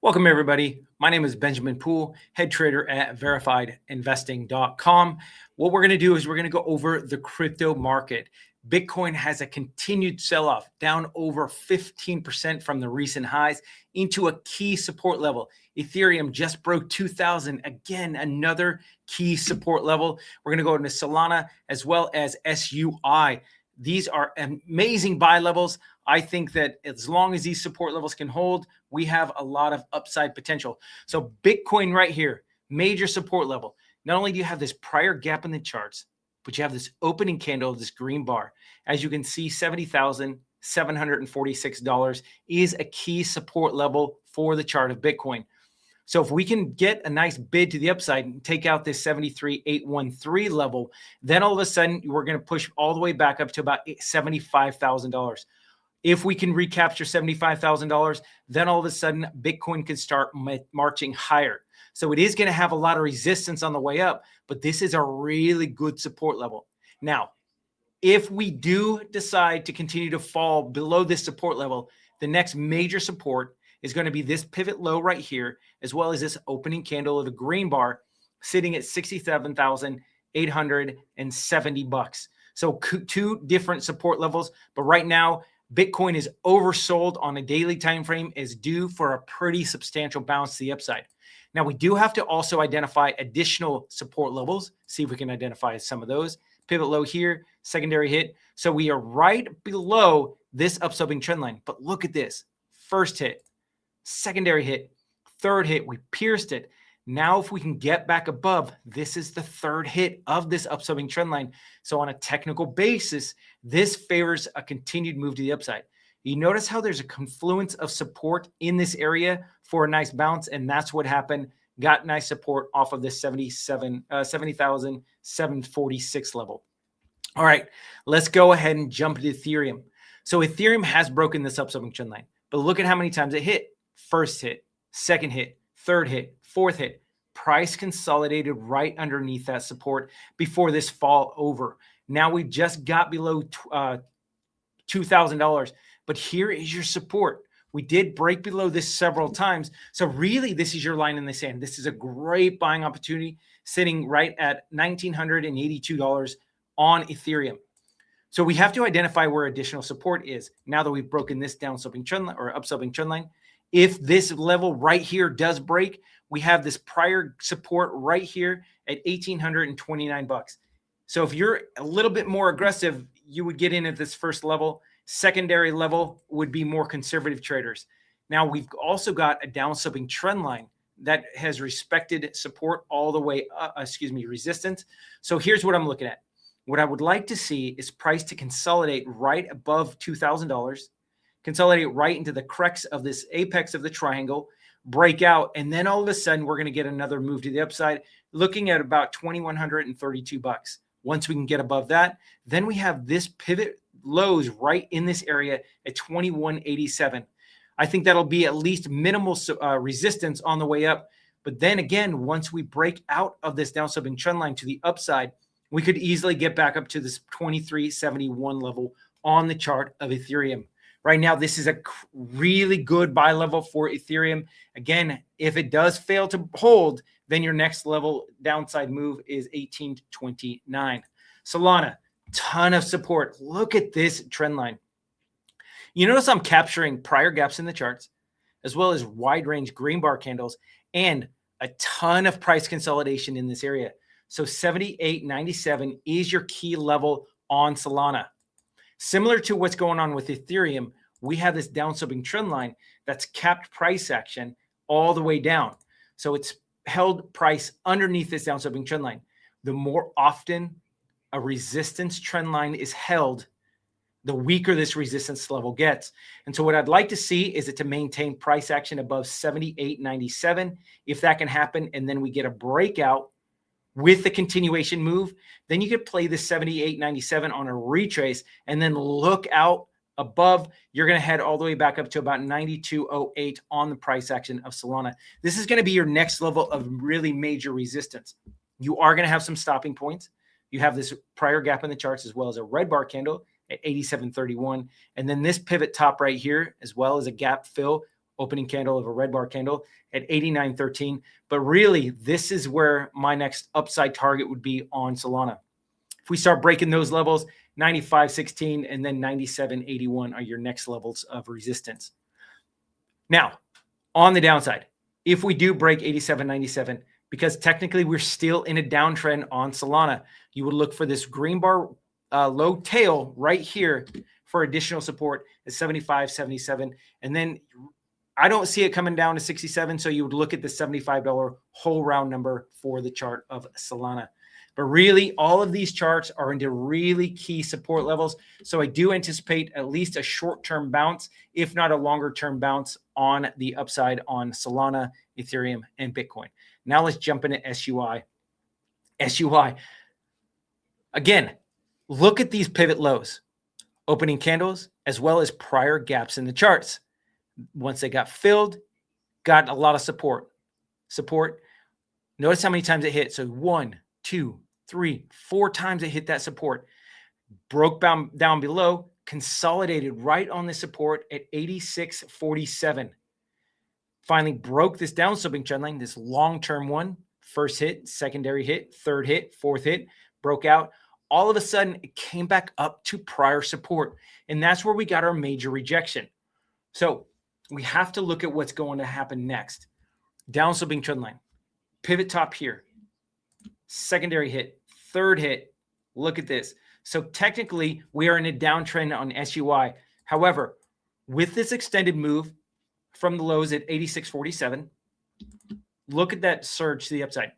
Welcome, everybody. My name is Benjamin Poole, head trader at verifiedinvesting.com. What we're going to do is we're going to go over the crypto market. Bitcoin has a continued sell-off, down over 15% from the recent highs into a key support level. Ethereum just broke 2,000. Again, another key support level. We're going to go into Solana as well as SUI. These are amazing buy levels. I think that as long as these support levels can hold, we have a lot of upside potential. So Bitcoin right here, major support level. Not only do you have this prior gap in the charts, but you have this opening candle of this green bar. As you can see, $70,746 is a key support level for the chart of Bitcoin. So if we can get a nice bid to the upside and take out this 73,813 level, then all of a sudden we're going to push all the way back up to about $75,000. If we can recapture $75,000, then all of a sudden Bitcoin can start marching higher. So it is going to have a lot of resistance on the way up, but this is a really good support level. Now, if we do decide to continue to fall below this support level, the next major support is going to be this pivot low right here, as well as this opening candle of the green bar sitting at 67,870 bucks. So two different support levels, but right now Bitcoin is oversold on a daily time frame, is due for a pretty substantial bounce to the upside. Now, we do have to also identify additional support levels, see if we can identify some of those. Pivot low here, secondary hit. So we are right below this upsloping trend line. But look at this. First hit, secondary hit, third hit, we pierced it. Now, if we can get back above, this is the third hit of this upsloping trend line. So on a technical basis, this favors a continued move to the upside. You notice how there's a confluence of support in this area for a nice bounce, and that's what happened. Got nice support off of this 70,746 level. All right, let's go ahead and jump to Ethereum. So Ethereum has broken this upsloping trend line, but look at how many times it hit. First hit, second hit, third hit, fourth hit. Price consolidated right underneath that support before this fall over. Now we just got below $2,000, but here is your support. We did break below this several times. So really, this is your line in the sand. This is a great buying opportunity sitting right at $1,982 on Ethereum. So we have to identify where additional support is. Now that we've broken this downsloping trend line or upsloping trend line, if this level right here does break, we have this prior support right here at 1,829 bucks. So if you're a little bit more aggressive, you would get in at this first level. Secondary level would be more conservative traders. Now we've also got a downsloping trend line that has respected support all the way, resistance. So here's what I'm looking at. What I would like to see is price to consolidate right above $2,000. Consolidate right into the crux of this apex of the triangle, break out, and then all of a sudden we're going to get another move to the upside, looking at about 2,132 bucks. Once we can get above that, then we have this pivot lows right in this area at 2,187. I think that'll be at least minimal resistance on the way up. But then again, once we break out of this downsloping trend line to the upside, we could easily get back up to this 2371 level on the chart of Ethereum. Right now, this is a really good buy level for Ethereum. Again, if it does fail to hold, then your next level downside move is 1829. Solana, ton of support. Look at this trend line. You notice I'm capturing prior gaps in the charts, as well as wide range green bar candles, and a ton of price consolidation in this area. So 78.97 is your key level on Solana. Similar to what's going on with Ethereum, we have this downsloping trend line that's capped price action all the way down. So it's held price underneath this downsloping trend line. The more often a resistance trend line is held, the weaker this resistance level gets. And so what I'd like to see is it to maintain price action above 78.97. If that can happen, and then we get a breakout with the continuation move, then you could play the 78.97 on a retrace and then look out above. You're going to head all the way back up to about 92.08 on the price action of Solana. This is going to be your next level of really major resistance. You are going to have some stopping points. You have this prior gap in the charts, as well as a red bar candle at 87.31. And then this pivot top right here, as well as a gap fill opening candle of a red bar candle at 89.13. But really, this is where my next upside target would be on Solana. If we start breaking those levels, 95.16 and then 97.81 are your next levels of resistance. Now, on the downside, if we do break 87.97, because technically we're still in a downtrend on Solana, you would look for this green bar low tail right here for additional support at 75.77. And then I don't see it coming down to 67. So you would look at the $75 whole round number for the chart of Solana. But really, all of these charts are into really key support levels. So I do anticipate at least a short-term bounce, if not a longer-term bounce on the upside on Solana, Ethereum, and Bitcoin. Now let's jump into SUI. SUI. Again, look at these pivot lows, opening candles, as well as prior gaps in the charts. Once they got filled, got a lot of support. Notice how many times it hit. So 1, 2, 3, 4 times it hit that support. Broke down below, consolidated right on the support at 86.47. Finally broke this down sloping trend line, this long-term one. First hit, secondary hit, third hit, fourth hit, broke out. All of a sudden, it came back up to prior support. And that's where we got our major rejection. So we have to look at what's going to happen next. Down sloping trend line. Pivot top here. Secondary hit. Third hit. Look at this. So technically, we are in a downtrend on SUI. However, with this extended move from the lows at 86.47, look at that surge to the upside.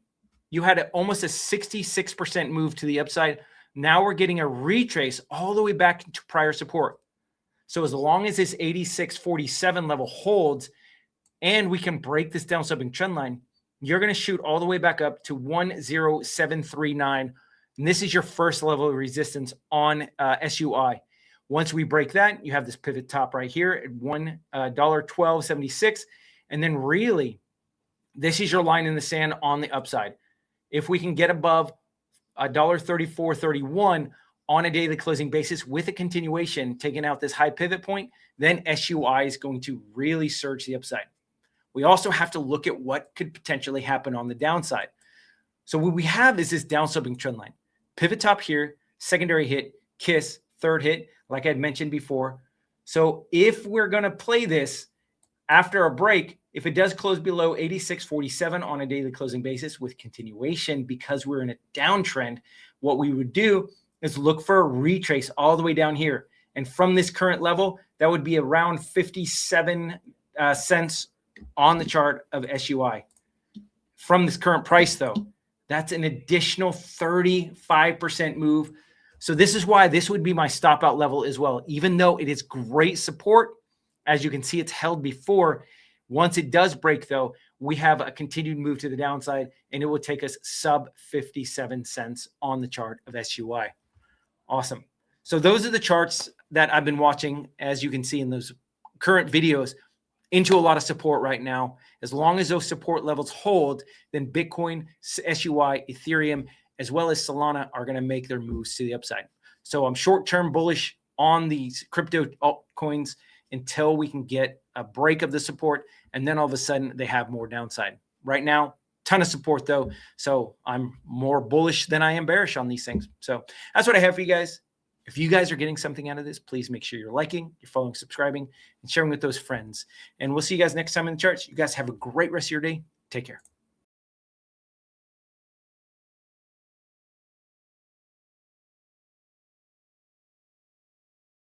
You had almost a 66% move to the upside. Now we're getting a retrace all the way back to prior support. So as long as this 86.47 level holds and we can break this down sloping trend line, you're going to shoot all the way back up to 10739. And this is your first level of resistance on SUI. Once we break that, you have this pivot top right here at $1.1276. And then really, this is your line in the sand on the upside. If we can get above $1.3431 on a daily closing basis with a continuation, taking out this high pivot point, then SUI is going to really surge the upside. We also have to look at what could potentially happen on the downside. So what we have is this down sloping trend line. Pivot top here, secondary hit, kiss, third hit, like I had mentioned before. So if we're going to play this after a break, if it does close below 86.47 on a daily closing basis with continuation, because we're in a downtrend, what we would do is look for a retrace all the way down here. And from this current level, that would be around 57 cents on the chart of SUI. From this current price, though, that's an additional 35% move. So this is why this would be my stop out level as well. Even though it is great support, as you can see, it's held before. Once it does break, though, we have a continued move to the downside, and it will take us sub 57 cents on the chart of SUI. Awesome. So those are the charts that I've been watching, as you can see in those current videos, into a lot of support right now. As long as those support levels hold, then Bitcoin, SUI, Ethereum, as well as Solana are going to make their moves to the upside. So I'm short-term bullish on these crypto altcoins until we can get a break of the support, and then all of a sudden they have more downside. Right now, ton of support though, so I'm more bullish than I am bearish on these things. So that's what I have for you guys. If you guys are getting something out of this, please make sure you're liking, you're following, subscribing, and sharing with those friends. And we'll see you guys next time in the charts. You guys have a great rest of your day. Take care.